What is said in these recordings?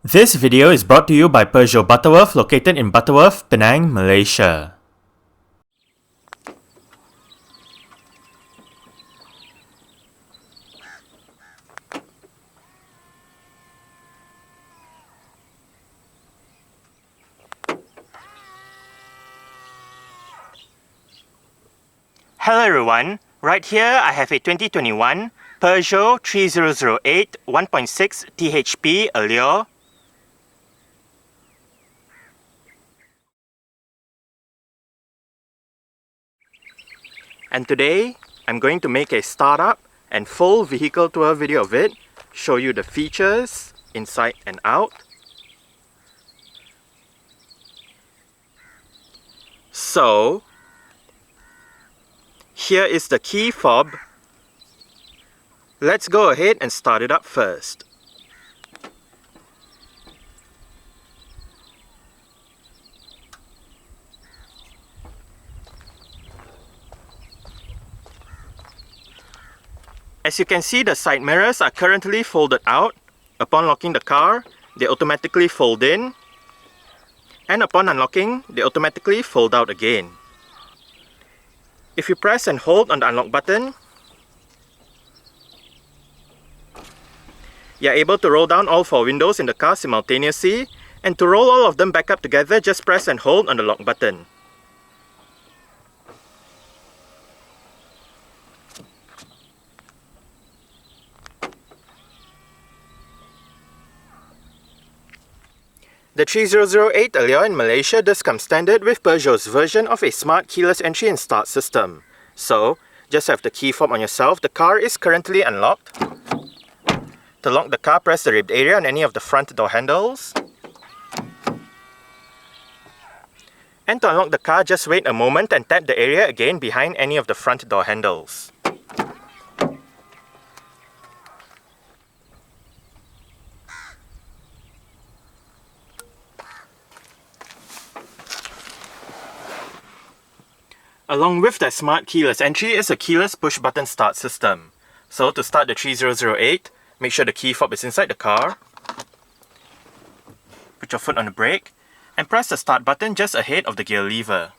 This video is brought to you by Peugeot Butterworth, located in Butterworth, Penang, Malaysia. Hello everyone, right here I have a 2021 Peugeot 3008 1.6 THP Allure. And today I'm going to make a startup and full vehicle tour video of it, show you the features inside and out. So here is the key fob. Let's go ahead and start it up first. As you can see, the side mirrors are currently folded out. Upon locking the car, they automatically fold in, and upon unlocking, they automatically fold out again. If you press and hold on the unlock button, you are able to roll down all four windows in the car simultaneously, and to roll all of them back up together, just press and hold on the lock button. The 3008 Allure in Malaysia does come standard with Peugeot's version of a smart keyless entry and start system. So, just have the key fob on yourself. The car is currently unlocked. To lock the car, press the ribbed area on any of the front door handles. And to unlock the car, just wait a moment and tap the area again behind any of the front door handles. Along with that smart keyless entry is a keyless push button start system. So to start the 3008, make sure the key fob is inside the car. Put your foot on the brake and press the start button just ahead of the gear lever.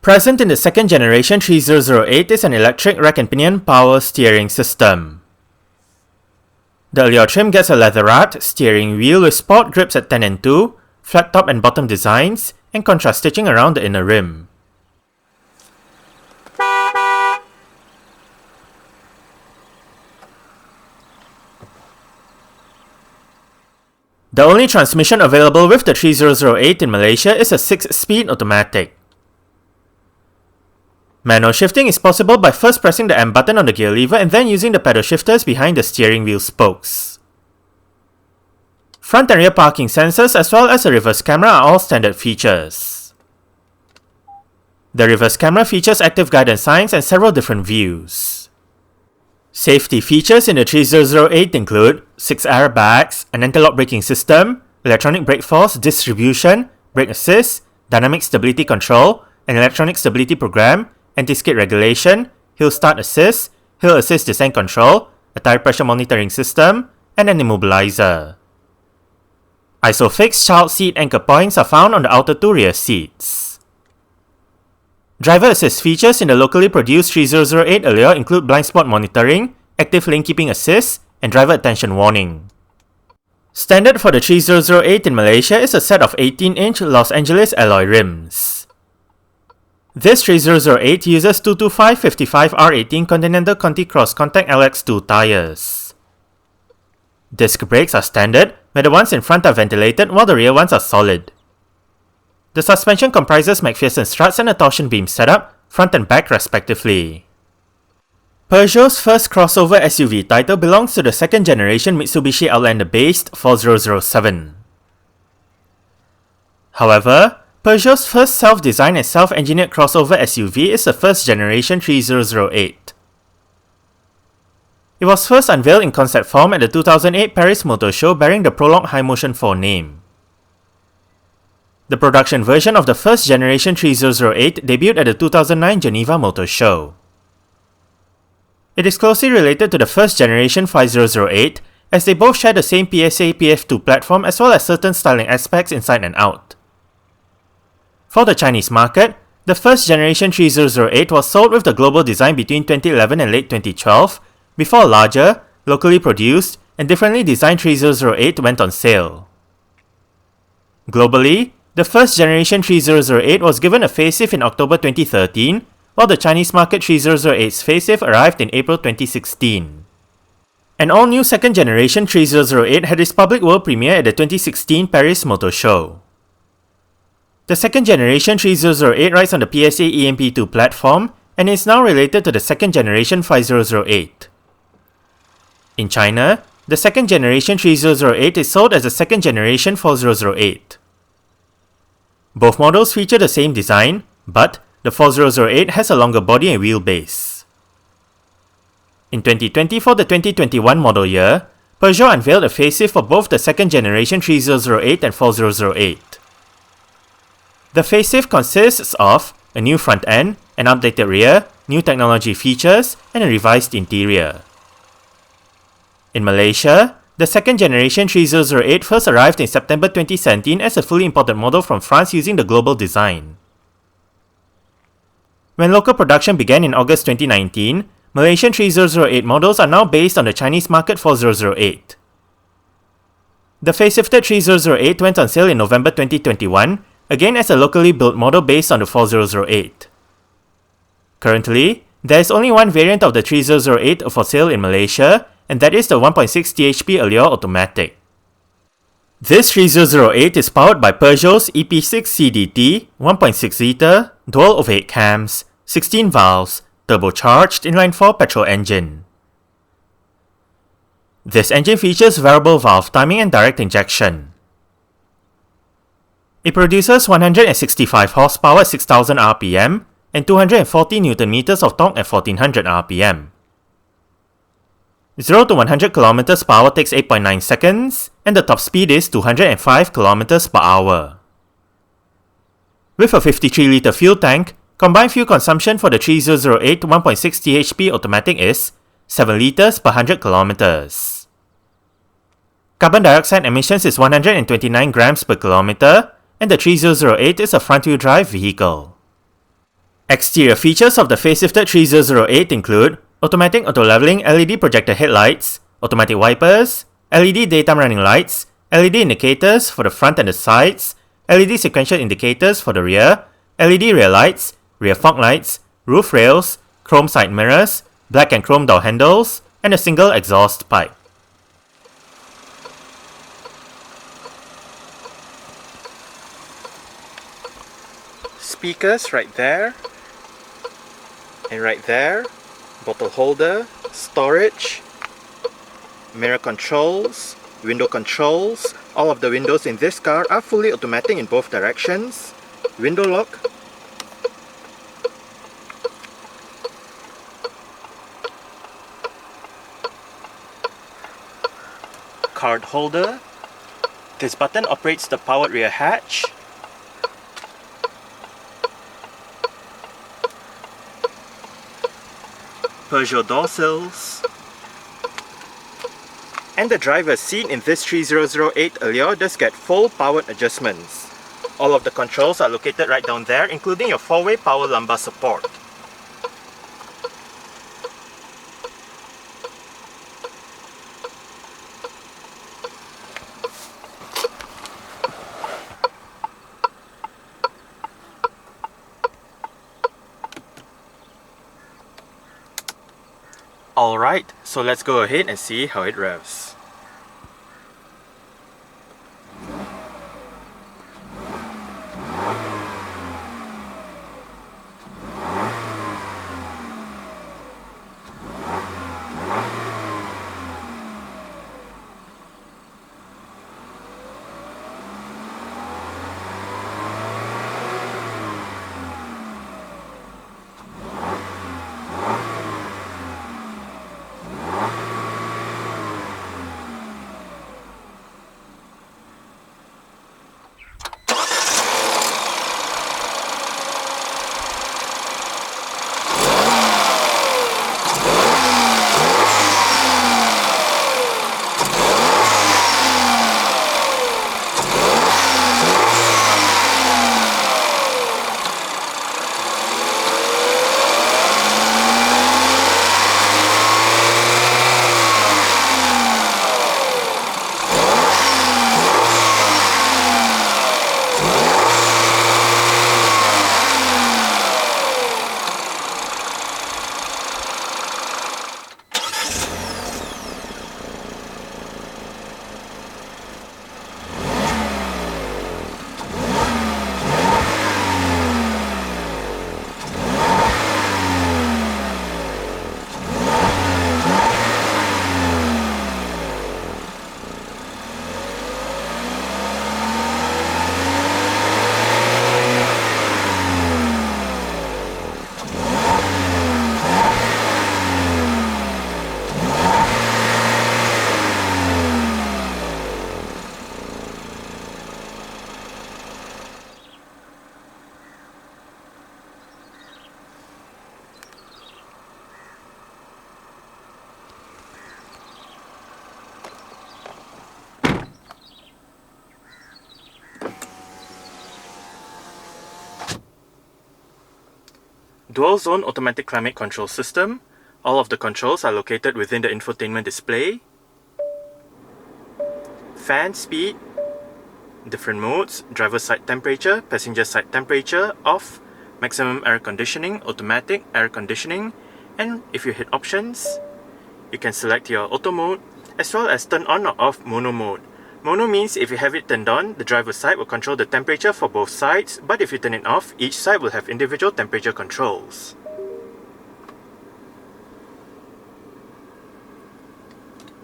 Present in the second generation 3008 is an electric rack and pinion power steering system. The Allure trim gets a leather-wrapped steering wheel with sport grips at 10 and 2, flat top and bottom designs, and contrast stitching around the inner rim. The only transmission available with the 3008 in Malaysia is a 6-speed automatic. Manual shifting is possible by first pressing the M button on the gear lever and then using the pedal shifters behind the steering wheel spokes. Front and rear parking sensors as well as a reverse camera are all standard features. The reverse camera features active guidance signs and several different views. Safety features in the 3008 include 6 airbags, an anti-lock braking system, electronic brake force distribution, brake assist, dynamic stability control, an electronic stability program, anti-skid regulation, hill start assist, hill assist descent control, a tire pressure monitoring system, and an immobilizer. ISOFIX child seat anchor points are found on the outer two rear seats. Driver assist features in the locally produced 3008 Allure include blind spot monitoring, active lane keeping assist, and driver attention warning. Standard for the 3008 in Malaysia is a set of 18-inch Los Angeles alloy rims. This 3008 uses 225/55 R18 Continental Conti Cross Contact LX2 tires. Disc brakes are standard, where the ones in front are ventilated while the rear ones are solid. The suspension comprises McPherson struts and a torsion beam setup, front and back respectively. Peugeot's first crossover SUV title belongs to the second generation Mitsubishi Outlander-based 4007. However, Peugeot's first self-designed and self-engineered crossover SUV is the first generation 3008. It was first unveiled in concept form at the 2008 Paris Motor Show bearing the Prologue High Motion 4 name. The production version of the first generation 3008 debuted at the 2009 Geneva Motor Show. It is closely related to the first generation 5008 as they both share the same PSA PF2 platform as well as certain styling aspects inside and out. For the Chinese market, the first generation 3008 was sold with the global design between 2011 and late 2012 before a larger, locally produced, and differently designed 3008 went on sale. Globally, the first generation 3008 was given a facelift in October 2013, while the Chinese market 3008's facelift arrived in April 2016. An all-new second generation 3008 had its public world premiere at the 2016 Paris Motor Show. The second generation 3008 rides on the PSA EMP2 platform and is now related to the second generation 5008. In China, the second generation 3008 is sold as the second generation 4008. Both models feature the same design, but the 4008 has a longer body and wheelbase. In 2020 for the 2021 model year, Peugeot unveiled a facelift for both the second generation 3008 and 4008. The facelift consists of a new front end, an updated rear, new technology features, and a revised interior. In Malaysia, the second generation 3008 first arrived in September 2017 as a fully imported model from France using the global design. When local production began in August 2019, Malaysian 3008 models are now based on the Chinese market 4008. The facelifted 3008 went on sale in November 2021, again as a locally built model based on the 4008. Currently, there is only one variant of the 3008 for sale in Malaysia, and that is the 1.6 THP Allure Automatic. This 3008 is powered by Peugeot's EP6 CDT 1.6 litre dual overhead cams, 16 valves, turbocharged inline-4 petrol engine. This engine features variable valve timing and direct injection. It produces 165 horsepower at 6000 rpm and 240 Nm of torque at 1400 rpm. 0 to 100 km per hour takes 8.9 seconds, and the top speed is 205 km per hour. With a 53-litre fuel tank, combined fuel consumption for the 3008 1.6 THP automatic is 7 litres per 100 km. Carbon dioxide emissions is 129 grams per kilometre, and the 3008 is a front-wheel drive vehicle. Exterior features of the facelifted 3008 include automatic auto-leveling LED projector headlights, automatic wipers, LED daytime running lights, LED indicators for the front and the sides, LED sequential indicators for the rear, LED rear lights, rear fog lights, roof rails, chrome side mirrors, black and chrome door handles, and a single exhaust pipe. Speakers right there, and right there, bottle holder, storage, mirror controls, window controls. All of the windows in this car are fully automatic in both directions. Window lock, card holder. This button operates the powered rear hatch. Peugeot door sills. And the driver's seat in this 3008 Allure does get full powered adjustments. All of the controls are located right down there, including your 4-way power lumbar support. Alright, so let's go ahead and see how it revs. Dual zone automatic climate control system. All of the controls are located within the infotainment display. Fan speed, different modes, driver side temperature, passenger side temperature, off, maximum air conditioning, automatic air conditioning, and if you hit options, you can select your auto mode as well as turn on or off mono mode. Mono means if you have it turned on, the driver's side will control the temperature for both sides, but if you turn it off, each side will have individual temperature controls.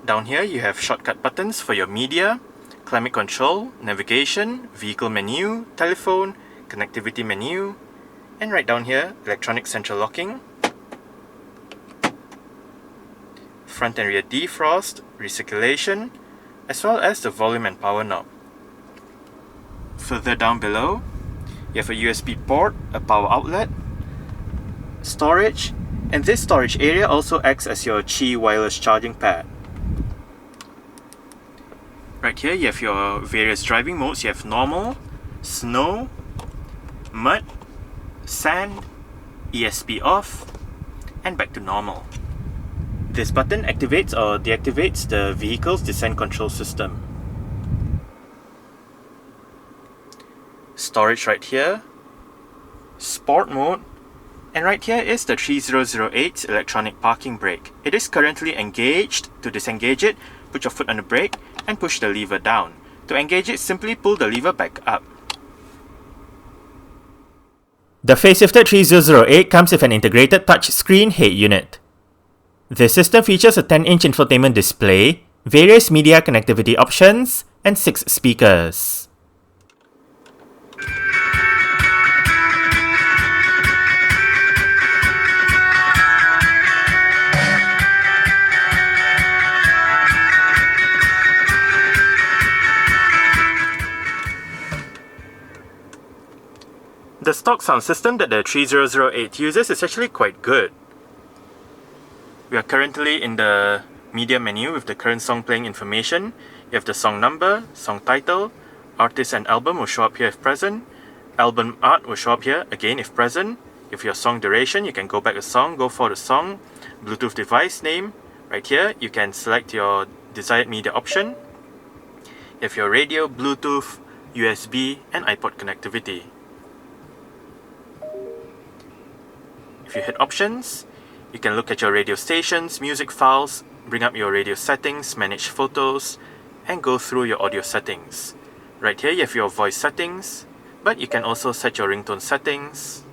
Down here you have shortcut buttons for your media, climate control, navigation, vehicle menu, telephone, connectivity menu, and right down here, electronic central locking, front and rear defrost, recirculation, as well as the volume and power knob. Further down below, you have a USB port, a power outlet, storage, and this storage area also acts as your Qi wireless charging pad. Right here you have your various driving modes. You have normal, snow, mud, sand, ESP off, and back to normal. This button activates or deactivates the vehicle's descent control system. Storage right here, sport mode, and right here is the 3008 electronic parking brake. It is currently engaged. To disengage it, put your foot on the brake and push the lever down. To engage it, simply pull the lever back up. The facelifted 3008 comes with an integrated touchscreen head unit. The system features a 10-inch infotainment display, various media connectivity options, and 6 speakers. The stock sound system that the 3008 uses is actually quite good. We are currently in the media menu with the current song playing information. You have the song number, song title, artist and album will show up here if present, album art will show up here again if present. If your song duration, you can go back a song, go for the song, Bluetooth device name. Right here, you can select your desired media option. You have your radio, Bluetooth, USB, and iPod connectivity. If you hit options, you can look at your radio stations, music files, bring up your radio settings, manage photos, and go through your audio settings. Right here you have your voice settings, but you can also set your ringtone settings,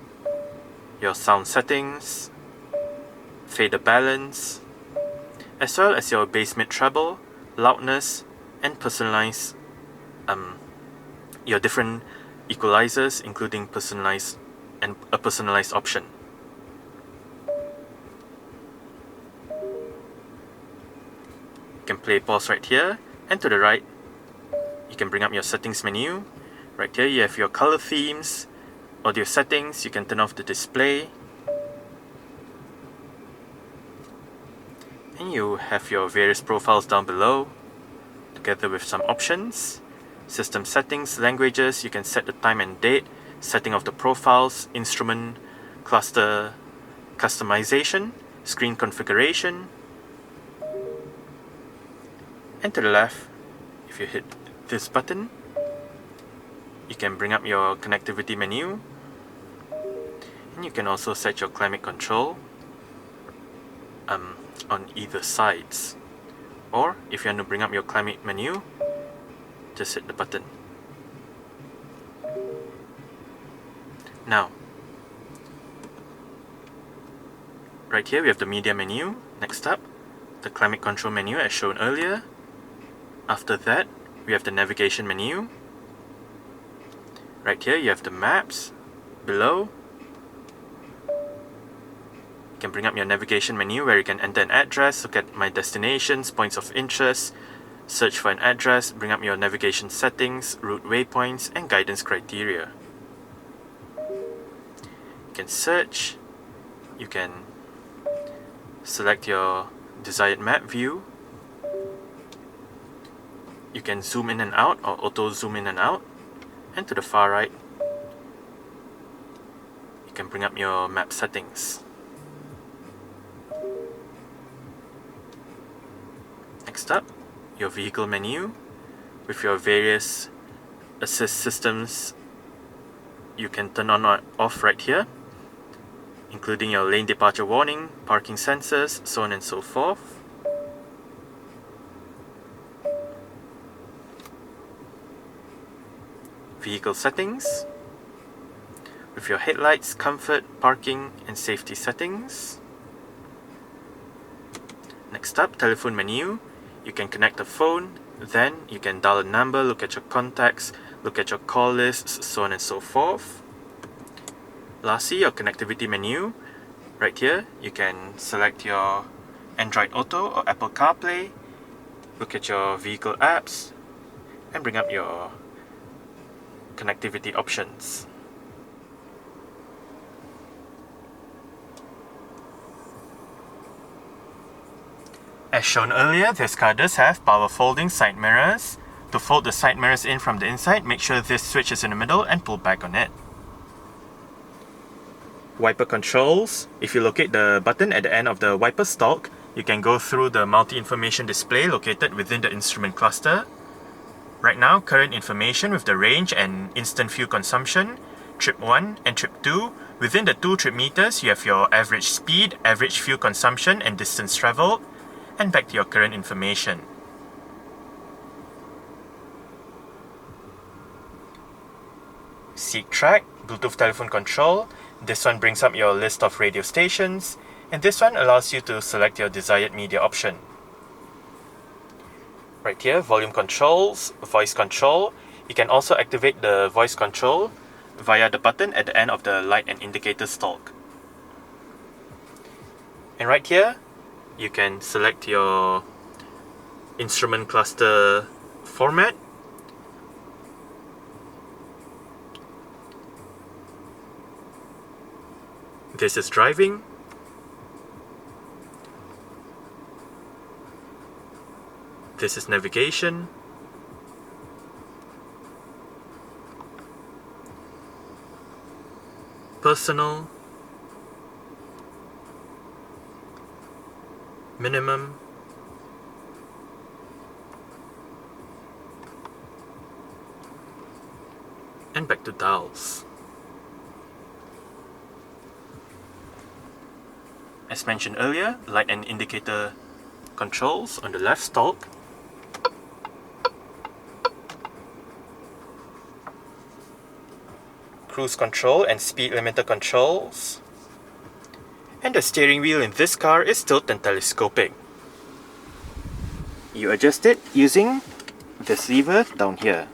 your sound settings, fader balance, as well as your bass mid treble, loudness, and personalize your different equalizers, including personalized and a personalized option. You can play pause right here, and to the right you can bring up your settings menu. Right here you have your color themes, audio settings, you can turn off the display, and you have your various profiles down below together with some options. System settings, languages, you can set the time and date, setting of the profiles, instrument cluster customization, screen configuration. And to the left, if you hit this button, you can bring up your connectivity menu, and you can also set your climate control on either sides. Or if you want to bring up your climate menu, just hit the button. Now, right here we have the media menu. Next up, the climate control menu as shown earlier. After that, we have the navigation menu. Right here you have the maps. Below, you can bring up your navigation menu where you can enter an address, look at my destinations, points of interest, search for an address, bring up your navigation settings, route waypoints, and guidance criteria. You can search, you can select your desired map view, you can zoom in and out or auto zoom in and out, and to the far right can bring up your map settings. Next up, your vehicle menu with your various assist systems you can turn on or off right here, including your lane departure warning, parking sensors, so on and so forth. Vehicle settings with your headlights, comfort, parking and safety settings. Next up, telephone menu. You can connect a phone, then you can dial a number, look at your contacts, look at your call lists, so on and so forth. Lastly, your connectivity menu. Right here, you can select your Android Auto or Apple CarPlay, look at your vehicle apps, and bring up your connectivity options. As shown earlier, this car does have power folding side mirrors. To fold the side mirrors in from the inside, make sure this switch is in the middle and pull back on it. Wiper controls. If you locate the button at the end of the wiper stalk, you can go through the multi-information display located within the instrument cluster. Right now, current information with the range and instant fuel consumption, trip 1 and trip 2. Within the 2 trip meters, you have your average speed, average fuel consumption and distance travelled, and back to your current information. Seat track, Bluetooth telephone control. This one brings up your list of radio stations, and this one allows you to select your desired media option. Right here, volume controls, voice control. You can also activate the voice control via the button at the end of the light and indicator stalk. And right here, you can select your instrument cluster format. This is driving. This is navigation. Personal. Minimum. And back to dials. As mentioned earlier, light and indicator controls on the left stalk. Cruise control and speed limiter controls. And the steering wheel in this car is tilt and telescopic. You adjust it using this lever down here.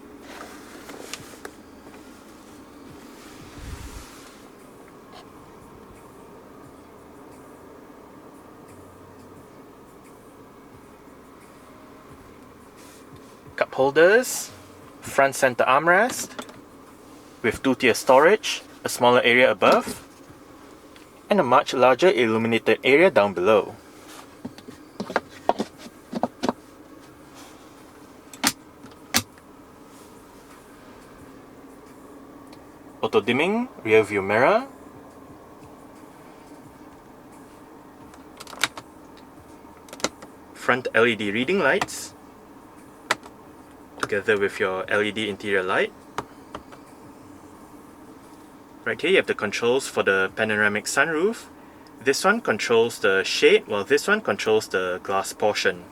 Cup holders, front center armrest with 2-tier storage, a smaller area above, and a much larger illuminated area down below. Auto dimming rear view mirror, front LED reading lights together with your LED interior light. Right here you have the controls for the panoramic sunroof. This one controls the shade, while this one controls the glass portion.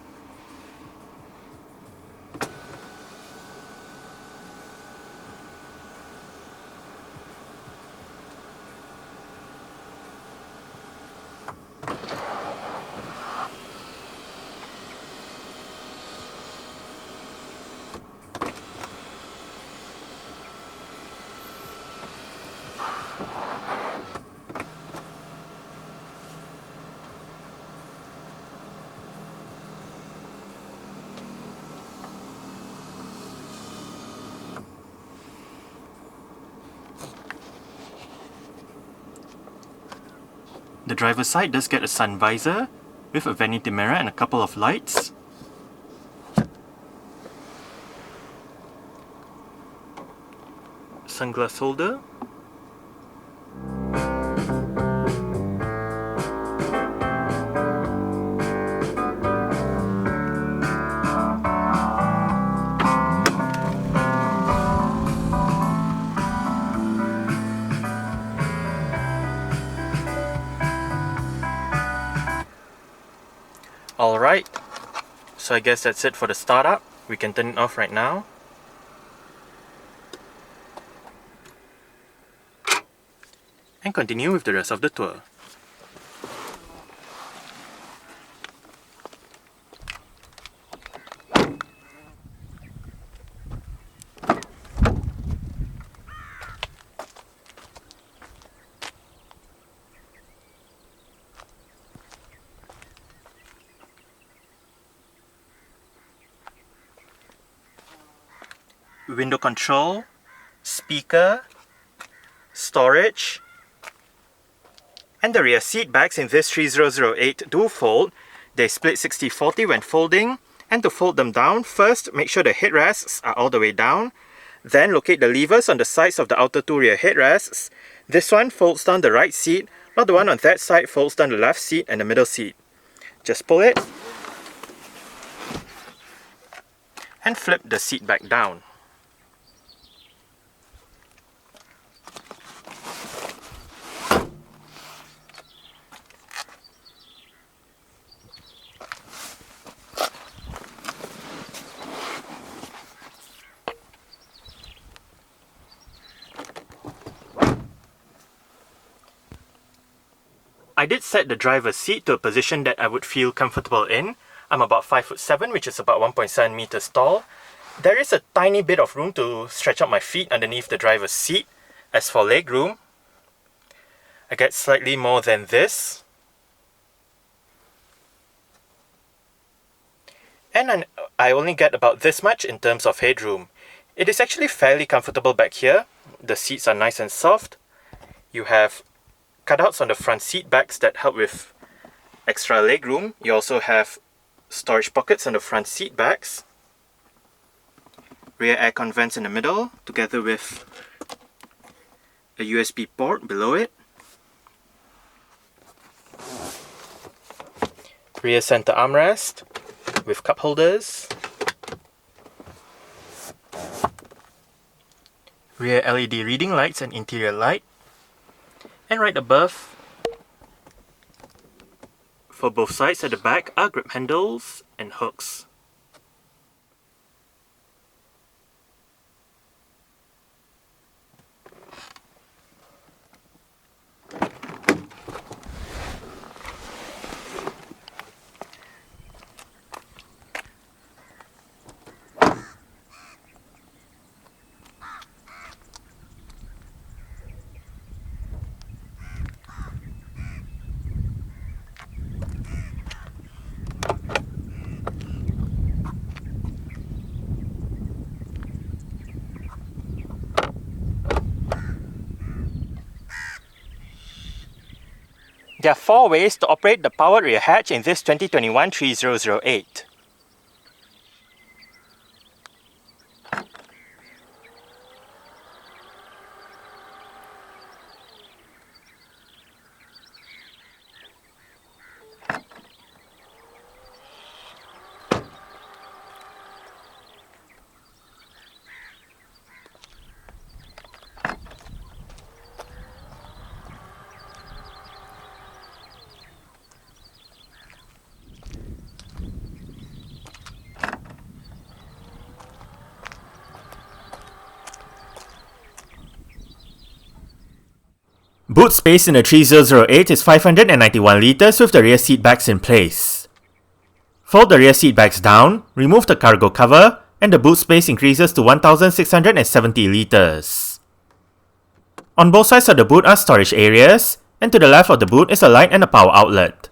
The driver's side does get a sun visor with a vanity mirror and a couple of lights. Sunglass holder. Alright, so I guess that's it for the startup. We can turn it off right now. And continue with the rest of the tour. Window control, speaker, storage, and the rear seat backs in this 3008 do fold. They split 60-40 when folding, and to fold them down, first make sure the headrests are all the way down, then locate the levers on the sides of the outer two rear headrests. This one folds down the right seat, while the one on that side folds down the left seat and the middle seat. Just pull it, and flip the seat back down. I did set the driver's seat to a position that I would feel comfortable in. I'm about 5'7", which is about 1.7 meters tall. There is a tiny bit of room to stretch out my feet underneath the driver's seat. As for leg room, I get slightly more than this. And I only get about this much in terms of headroom. It is actually fairly comfortable back here. The seats are nice and soft. You have cutouts on the front seat backs that help with extra leg room. You also have storage pockets on the front seat backs. Rear aircon vents in the middle, together with a USB port below it. Rear center armrest with cup holders. Rear LED reading lights and interior light. And right above, for both sides at the back, are grip handles and hooks. There are 4 ways to operate the powered rear hatch in this 2021 3008. Boot space in the 3008 is 591 litres with the rear seat backs in place. Fold the rear seat backs down, remove the cargo cover, and the boot space increases to 1670 litres. On both sides of the boot are storage areas, and to the left of the boot is a light and a power outlet.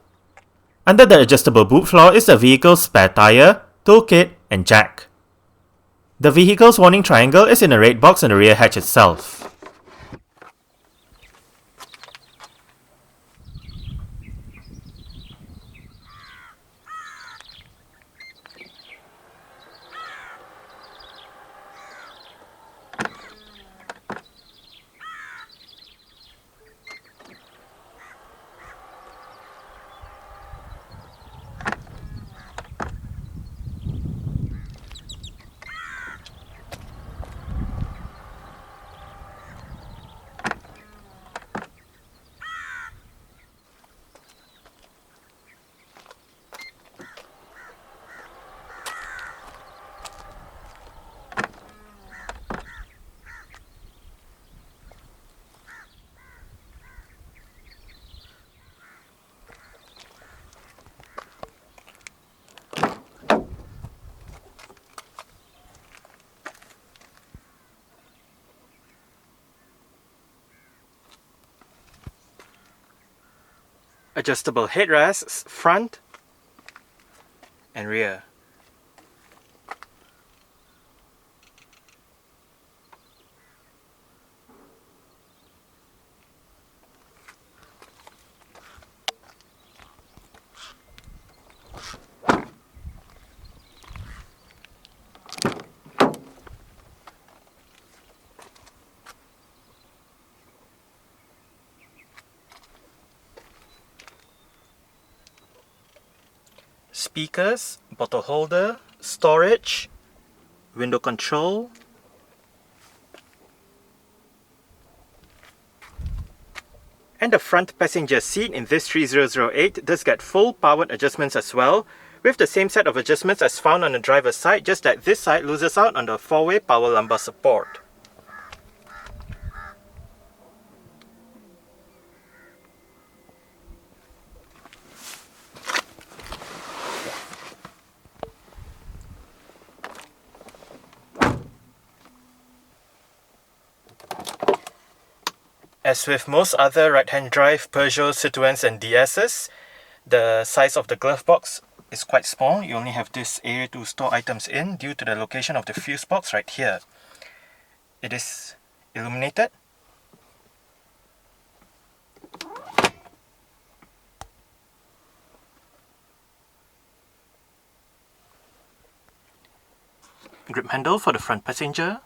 Under the adjustable boot floor is the vehicle's spare tyre, toolkit, and jack. The vehicle's warning triangle is in a red box on the rear hatch itself. adjustable headrests, front and rear. Speakers, bottle holder, storage, window control, and the front passenger seat in this 3008 does get full powered adjustments as well, with the same set of adjustments as found on the driver's side, just that this side loses out on the 4-way power lumbar support. As with most other right-hand drive Peugeot, Citroens and DS's, the size of the glove box is quite small. You only have this area to store items in due to the location of the fuse box right here. It is illuminated. Grip handle for the front passenger.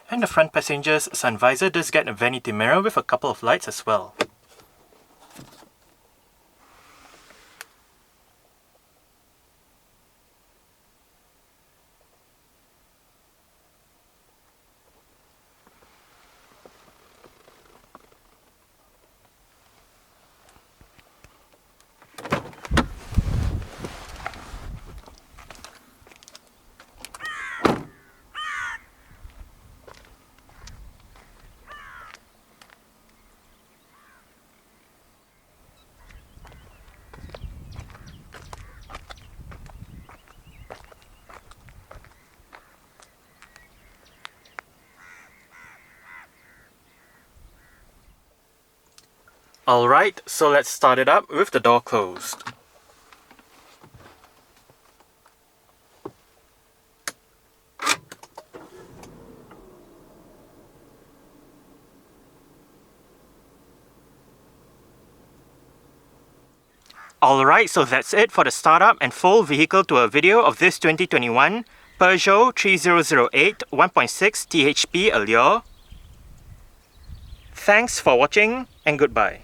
And the front passenger's sun visor does get a vanity mirror with a couple of lights as well. Alright, so let's start it up with the door closed. Alright, so that's it for the startup and full vehicle tour video of this 2021 Peugeot 3008 1.6 THP Allure. Thanks for watching and goodbye.